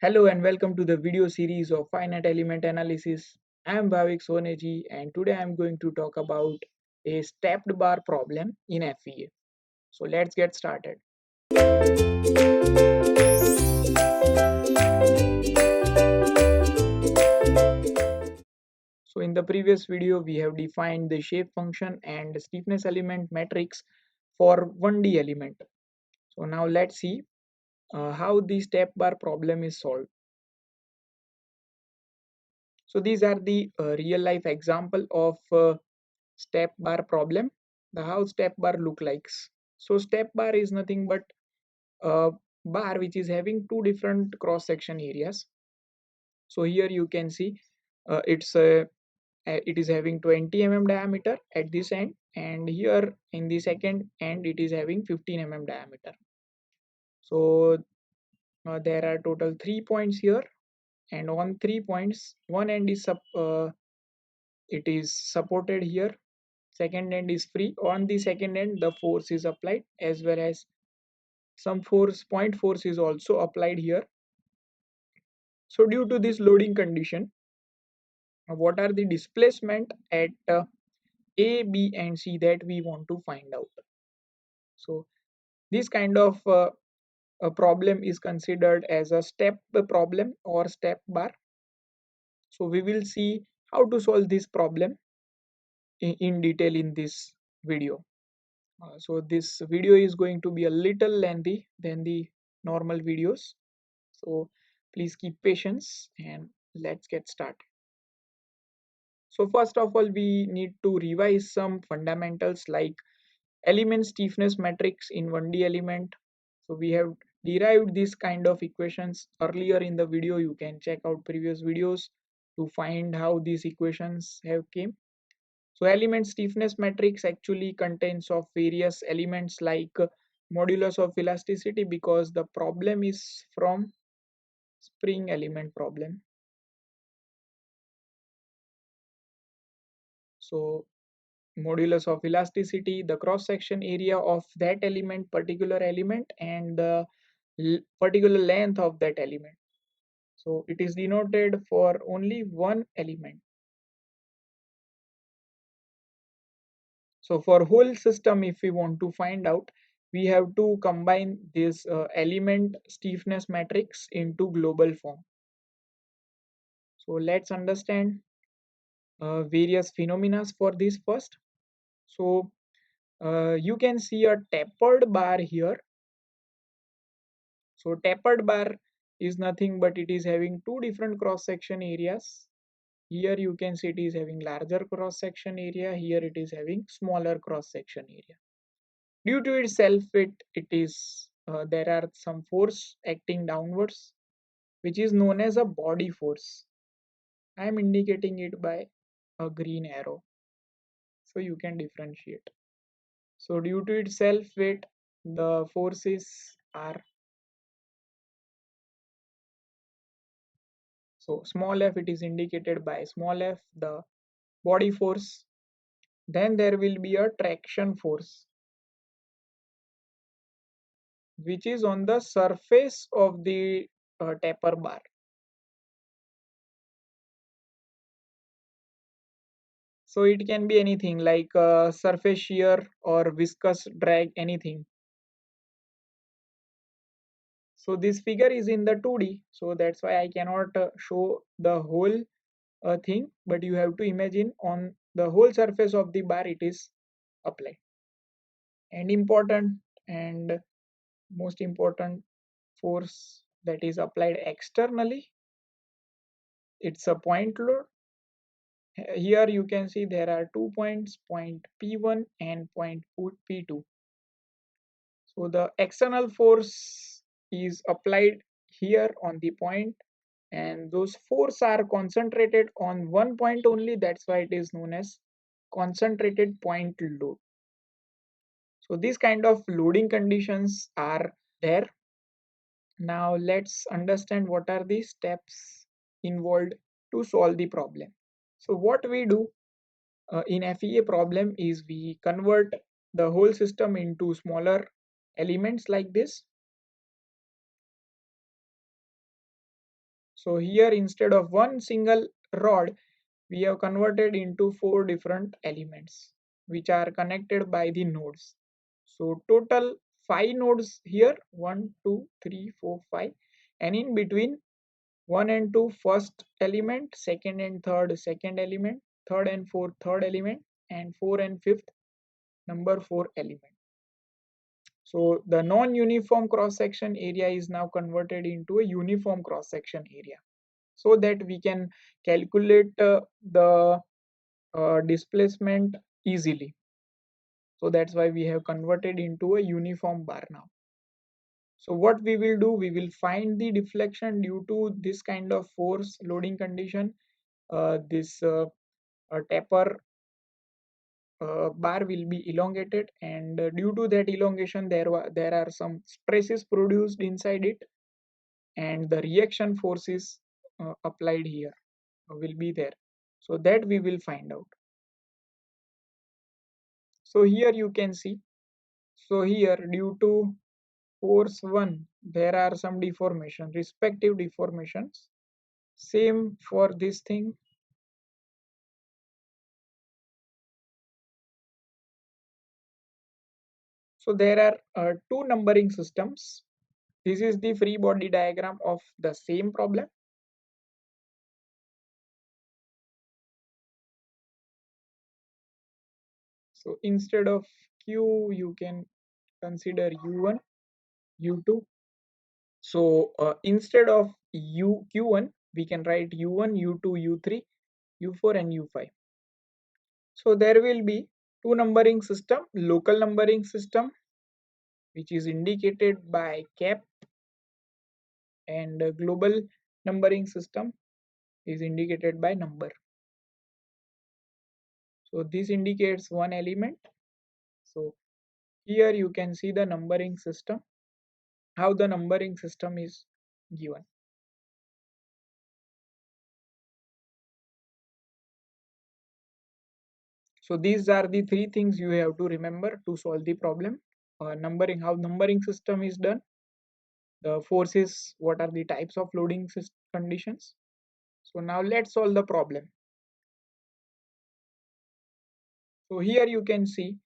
Hello and welcome to the video series of finite element analysis. I am Bhavik Soneji and today I am going to talk about a stepped bar problem in FEA. So let's get started. So in the previous video we have defined the shape function and stiffness element matrix for 1D element. So now let's see how the step bar problem is solved. So these are the real life example of step bar problem. The how step bar look likes. So step bar is nothing but a bar which is having two different cross section areas. So here you can see it is having 20 mm diameter at this end, and here in the second end it is having 15 mm diameter. So there are total 3 points here, and on 3 points one end is it is supported here, second end is free. On the second end the force is applied, as well as some point force is also applied here. So due to this loading condition, what are the displacement at A, B and C that we want to find out. So this kind of a problem is considered as a step problem or step bar. So we will see how to solve this problem in detail in this video. So this video is going to be a little lengthy than the normal videos. So please keep patience and let's get started. So first of all, we need to revise some fundamentals like element stiffness matrix in 1D element. So we have derived this kind of equations earlier in the video. You can check out previous videos to find how these equations have came. So element stiffness matrix actually contains of various elements like modulus of elasticity, because the problem is from spring element problem. So modulus of elasticity, the cross section area of that element, particular element, and the particular length of that element. So it is denoted for only one element. So for whole system, if we want to find out, we have to combine this element stiffness matrix into global form. So let's understand various phenomena for this first. So you can see a tapered bar here. So tapered bar is nothing but it is having two different cross section areas. Here you can see it is having larger cross section area, here it is having smaller cross section area. Due to its self weight, it is there are some force acting downwards, which is known as a body force. I am indicating it by a green arrow so you can differentiate. So due to its self weight, the forces are, so small f, it is indicated by small f, the body force. Then there will be a traction force, which is on the surface of the taper bar. So it can be anything like surface shear or viscous drag, anything. So this figure is in the 2D, so that's why I cannot show the whole thing, but you have to imagine on the whole surface of the bar it is applied. And important and most important force that is applied externally, it's a point load. Here you can see there are 2 points, point P1 and point P2. So the external force is applied here on the point, and those force are concentrated on one point only. That's why it is known as concentrated point load. So these kind of loading conditions are there. Now let's understand what are the steps involved to solve the problem. So what we do in FEA problem is we convert the whole system into smaller elements like this. So here instead of one single rod, we have converted into 4 different elements which are connected by the nodes. So total 5 nodes here, 1, 2, 3, 4, 5, and in between 1 and 2 first element, second and third second element, third and fourth third element, and 4 and fifth number 4 element. So the non-uniform cross-section area is now converted into a uniform cross-section area, so that we can calculate the displacement easily. So that's why we have converted into a uniform bar now. So what we will do, we will find the deflection due to this kind of force loading condition. This taper bar will be elongated, and due to that elongation there are some stresses produced inside it, and the reaction forces applied here will be there, so that we will find out. So here you can see, so here due to force 1 there are some deformation, respective deformations, same for this thing. So there are two numbering systems. This is the free body diagram of the same problem. So instead of Q, you can consider U1, U2. So instead of Q1, we can write U1, U2, U3, U4, and U5. So there will be two numbering system, local numbering system, which is indicated by cap, and global numbering system is indicated by number. So this indicates one element. So here you can see the numbering system, how the numbering system is given. So these are the three things you have to remember to solve the problem. Numbering, how numbering system is done, the forces, what are the types of loading conditions. So now let's solve the problem. So here you can see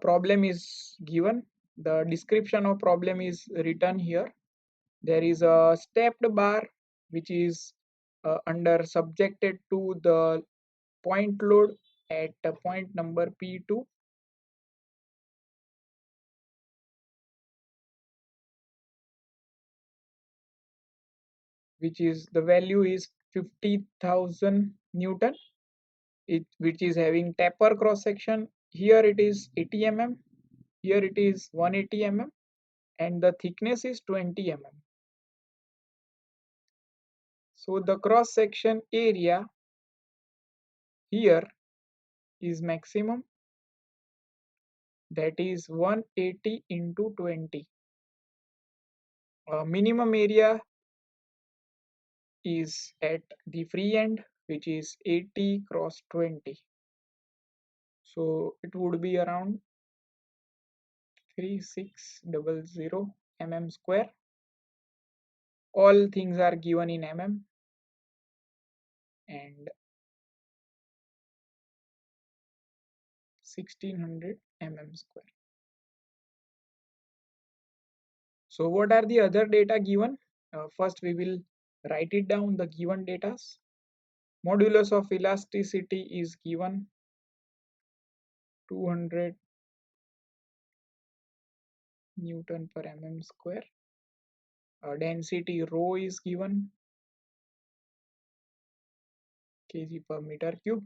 problem is given. The description of problem is written here. There is a stepped bar which is under subjected to the point load at point number P2, which is the value is 50,000 Newton, which is having taper cross section. Here it is 80 mm, here it is 180 mm, and the thickness is 20 mm. So the cross section area here is maximum, that is 180 into 20. Minimum area is at the free end, which is 80 cross 20. So it would be around 3600 mm square. All things are given in mm, and 1600 mm square. So what are the other data given? First we will write it down, the given data. Modulus of elasticity is given 200 Newton per mm square. Density rho is given kg per meter cube.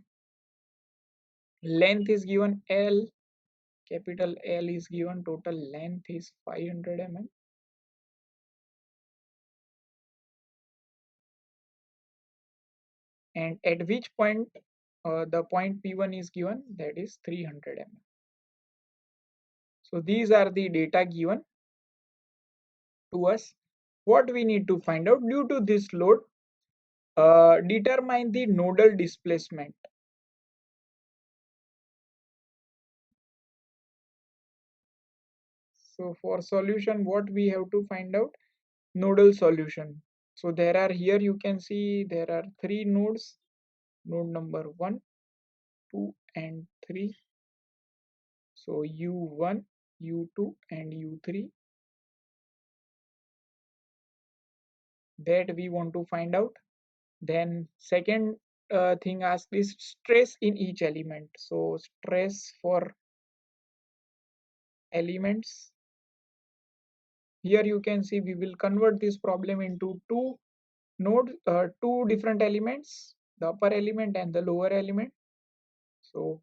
Length is given L, capital L is given, total length is 500 mm. And at which point the point P1 is given, that is 300 mm. So these are the data given to us. What we need to find out, due to this load, determine the nodal displacement. So for solution, what we have to find out? Nodal solution. So there are, here you can see there are three nodes, node number 1, 2 and 3. So U1, U2 and U3 that we want to find out. Then second thing asked is stress in each element. So stress for elements. Here you can see we will convert this problem into two nodes, two different elements, the upper element and the lower element. So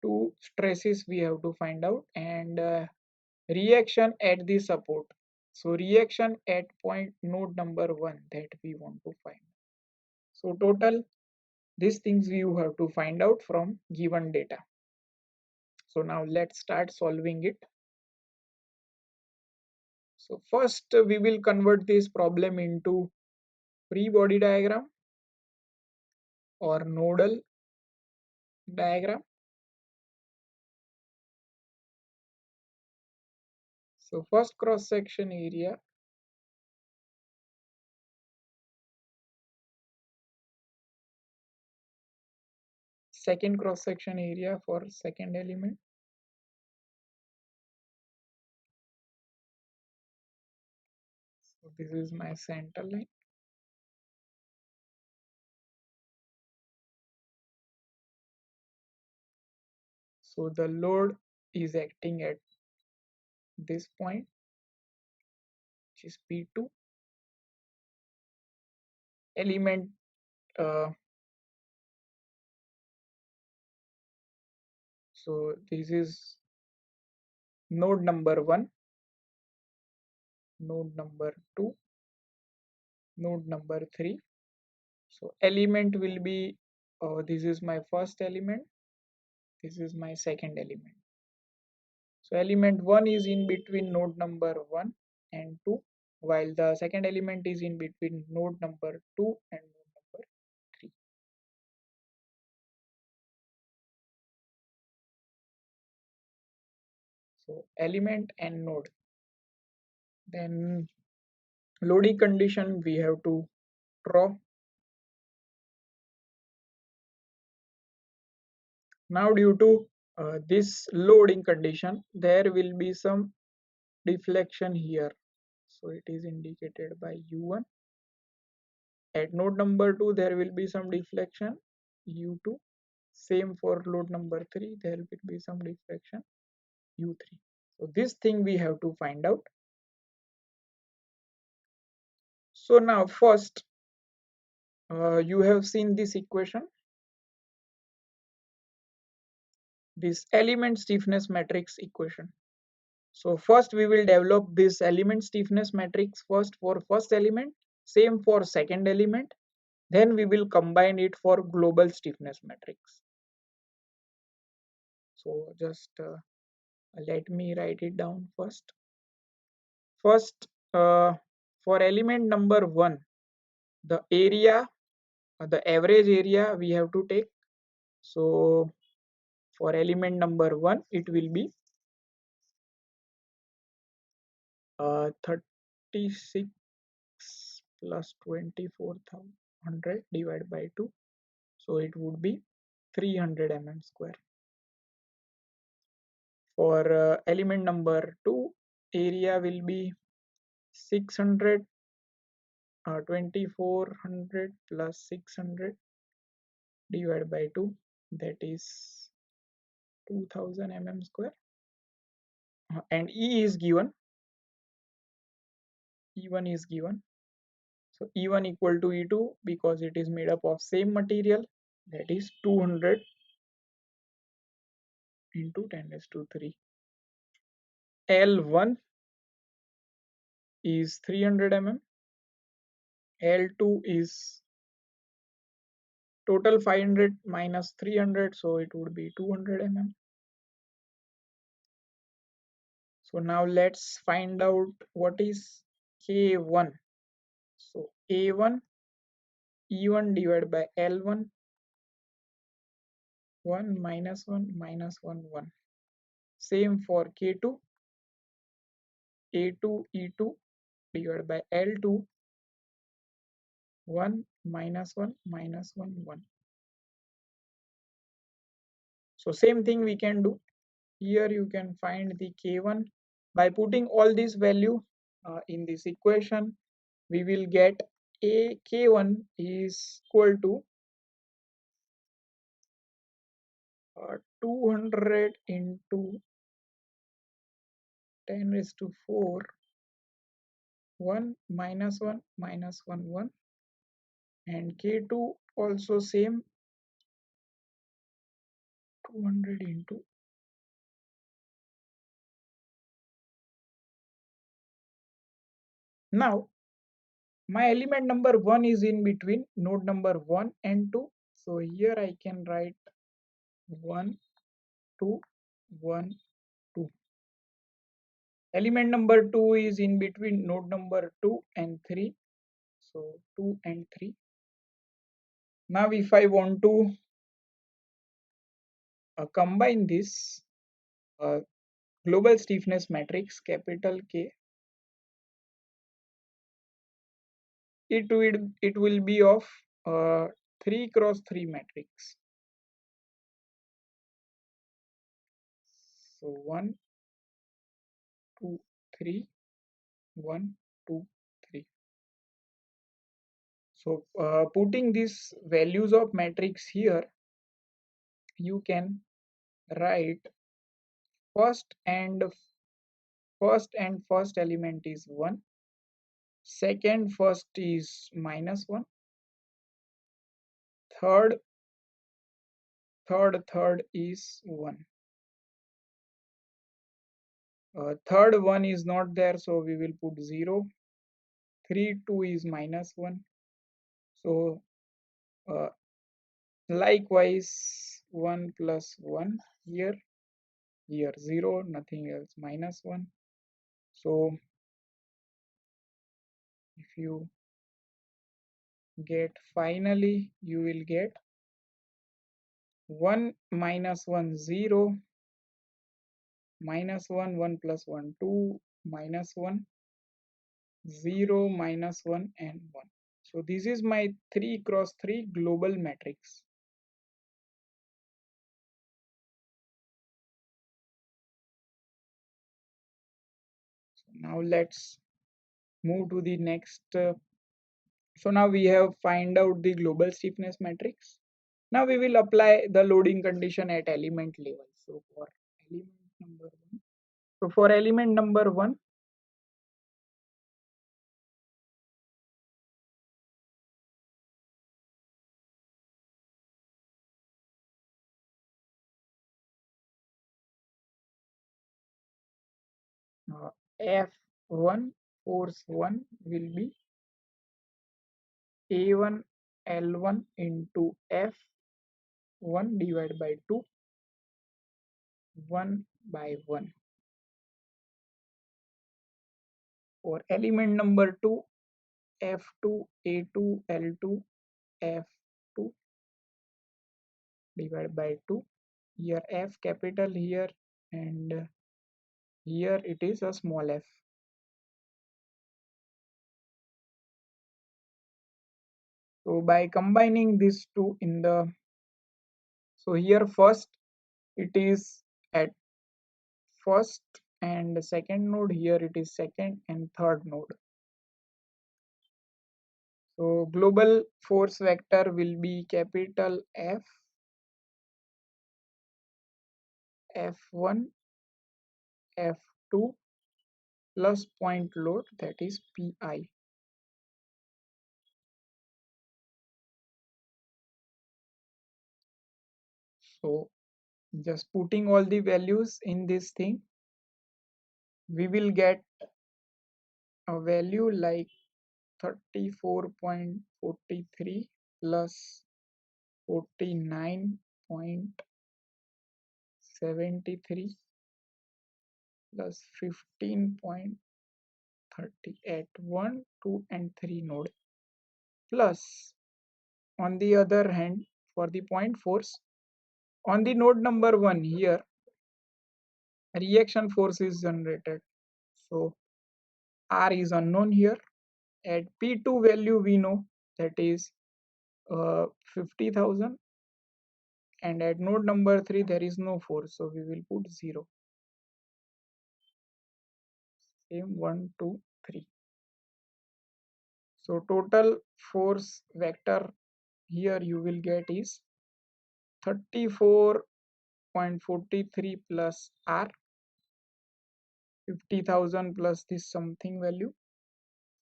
two stresses we have to find out, and reaction at the support. So reaction at point node number 1 that we want to find. So total these things you have to find out from given data. So now let's start solving it. So first we will convert this problem into free body diagram or nodal diagram. So first cross section area, second cross section area for second element. So this is my center line. So the load is acting at this point, which is P2. Element so this is node number 1, node number 2, node number 3. So element will be this is my first element, this is my second element. So element 1 is in between node number 1 and 2, while the second element is in between node number 2 and node number 3. So element and node. Then loading condition we have to draw. Now due to this loading condition, there will be some deflection here. So it is indicated by U1. At node number 2, there will be some deflection, U2. Same for load number 3, there will be some deflection, U3. So this thing we have to find out. So now first, you have seen this equation, this element stiffness matrix equation. So first we will develop this element stiffness matrix first for first element, same for second element. Then we will combine it for global stiffness matrix. So just let me write it down first. First, for element number 1, the area, the average area we have to take. So for element number 1, it will be 36 plus 2400 divided by 2. So it would be 300 mm square. For element number 2, area will be 600, 2400 plus 600 divided by 2, that is 2000 mm square. And E is given, E1 is given. So E1 equal to E2 because it is made up of same material, that is 200 into 10 raised to 3. L1 is 300 mm, L2 is total 500 minus 300, so it would be 200 mm. So now let's find out what is K1. So A1, E1 divided by L1, 1 minus 1 minus 1, 1. Same for K2, A2, E2 divided by L2, 1 minus 1 minus 1 1. So same thing we can do here. You can find the k1 by putting all these value in this equation. We will get a k1 is equal to 200 into 10 raised to 4 1 minus 1 minus 1 1, and k2 also same 200 into. Now my element number 1 is in between node number 1 and 2, so here I can write 1 2 1 2. Element number 2 is in between node number 2 and 3, so 2 and 3. Now if I want to combine this global stiffness matrix capital K, it will be of 3 cross 3 matrix. So 1 2 3 1 2 3. So putting these values of matrix here, you can write first and first element is 1, second first is minus 1, third is 1. Third one is not there, so we will put 0. 3 2 is minus 1. So likewise 1 plus 1 here 0, nothing else, minus 1. So if you get, finally you will get 1 minus 1 0, minus 1 1 plus 1 2, minus 1 0 minus 1 and 1. So this is my 3 cross 3 global matrix. So now let's move to the next. So now we have find out the global stiffness matrix. Now we will apply the loading condition at element level. So for element number 1, F1 force 1 will be A1 L1 into F1 divided by 2 1 by 1. For element number 2, F2 A2 L2 F2 divided by 2. Here F capital here, and here it is a small f. So by combining these two in the, so here first it is at first and second node, here it is second and third node. So global force vector will be capital F, F1, F2 plus point load, that is Pi. So just putting all the values in this thing, we will get a value like 34.43 plus 49.73 plus 15.30 at 1, 2 and 3 node, plus on the other hand for the point force on the node number 1, here reaction force is generated. So R is unknown here. At P2 value we know that is 50,000, and at node number 3 there is no force, so we will put 0. Same 1 2 3. So total force vector here you will get is 34.43 plus r, 50,000 plus this something value,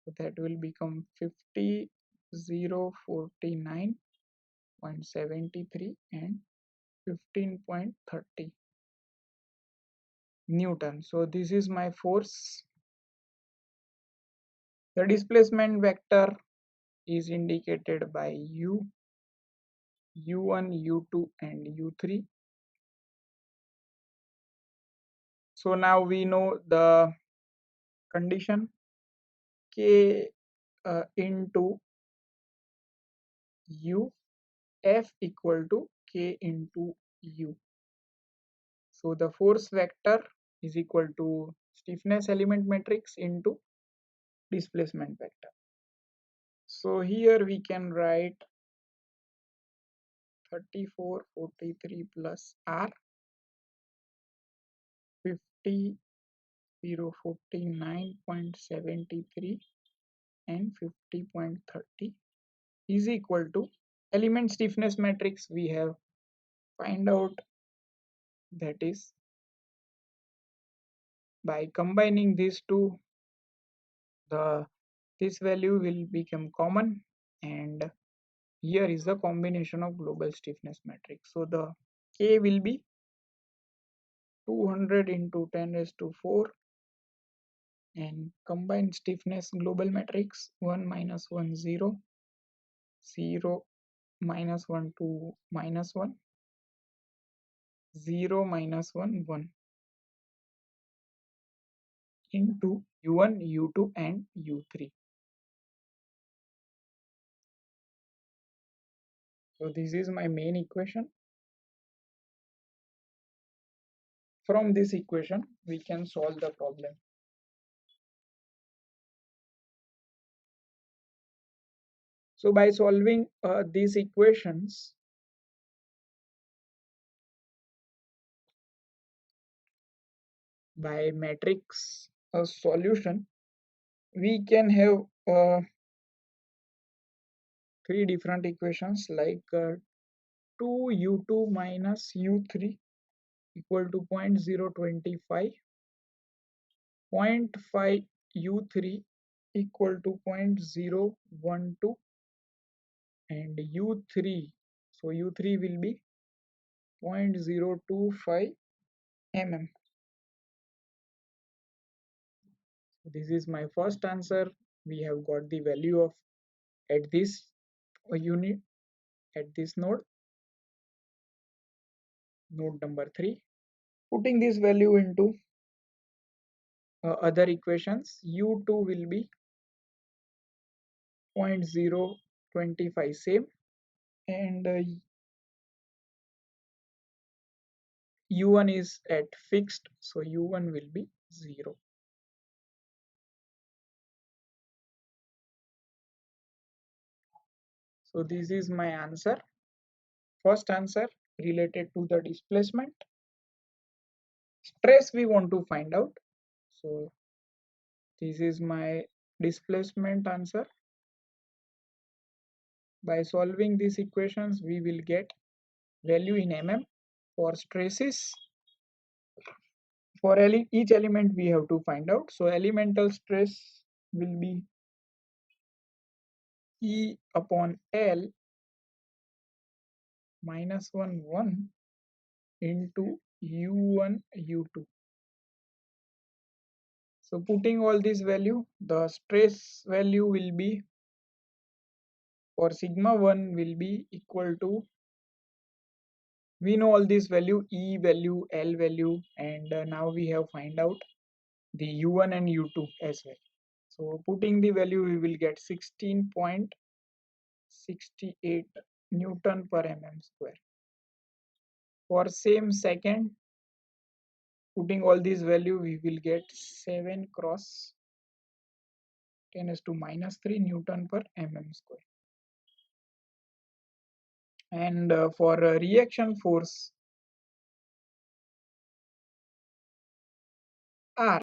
so that will become 50,049.73 and 15.30 Newton. So this is my force. The displacement vector is indicated by u, u1, u2 and u3. So now we know the condition k into u, F equal to k into u. So the force vector is equal to stiffness element matrix into displacement vector. So here we can write 3443 plus r, 50,049.73 and 50.30 is equal to element stiffness matrix we have find out, that is by combining these two, this value will become common, and here is the combination of global stiffness matrix. So the k will be 200 into 10 raised to 4, and combined stiffness global matrix 1 minus 1 0, 0 minus 1 2 minus 1, 0 minus 1 1 into u1, u2 and u3. So this is my main equation. From this equation we can solve the problem. So by solving these equations, by matrix solution, we can have three different equations like 2u2 minus u3 equal to 0.025, 0.5 u3 equal to 0.012, and u3, so u3 will be 0.025 mm. So this is my first answer. We have got the value of at this unit, at this node number 3. Putting this value into other equations, u2 will be 0.025 same, and u1 is at fixed, so u1 will be 0. So this is my answer. First answer related to the displacement. Stress we want to find out. So this is my displacement answer. By solving these equations, we will get value in mm. For stresses, for each element we have to find out. So elemental stress will be E upon L minus 1 1 into u1 u2. So putting all this value, the stress value will be for sigma 1 will be equal to, we know all this value, E value, L value, and now we have find out the u1 and u2 as well. So putting the value, we will get 16.68 Newton per mm square. For same second, putting all these value, we will get 7 cross 10 is to minus 3 Newton per mm square. And for reaction force R,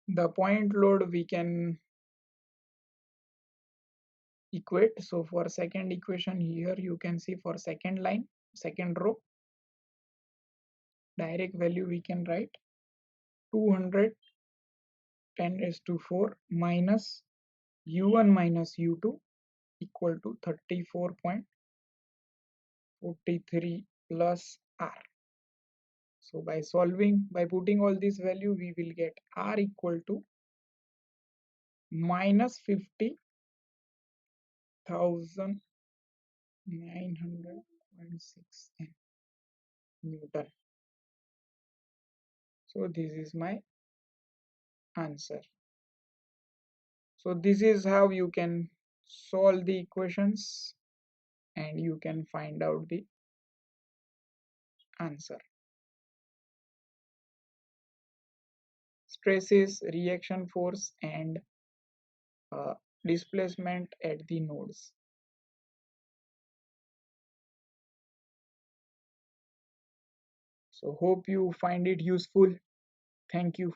the point load we can equate. So for second equation here, you can see for second line, second row, direct value we can write 210 raised to 4 minus u1 minus u2 equal to 34.43 plus r. So by solving, by putting all these value, we will get r equal to minus 50,900.6 Newton. So this is my answer. So this is how you can solve the equations and you can find out the answer. Stresses, reaction force, and uh, displacement at the nodes. So hope you find it useful. Thank you.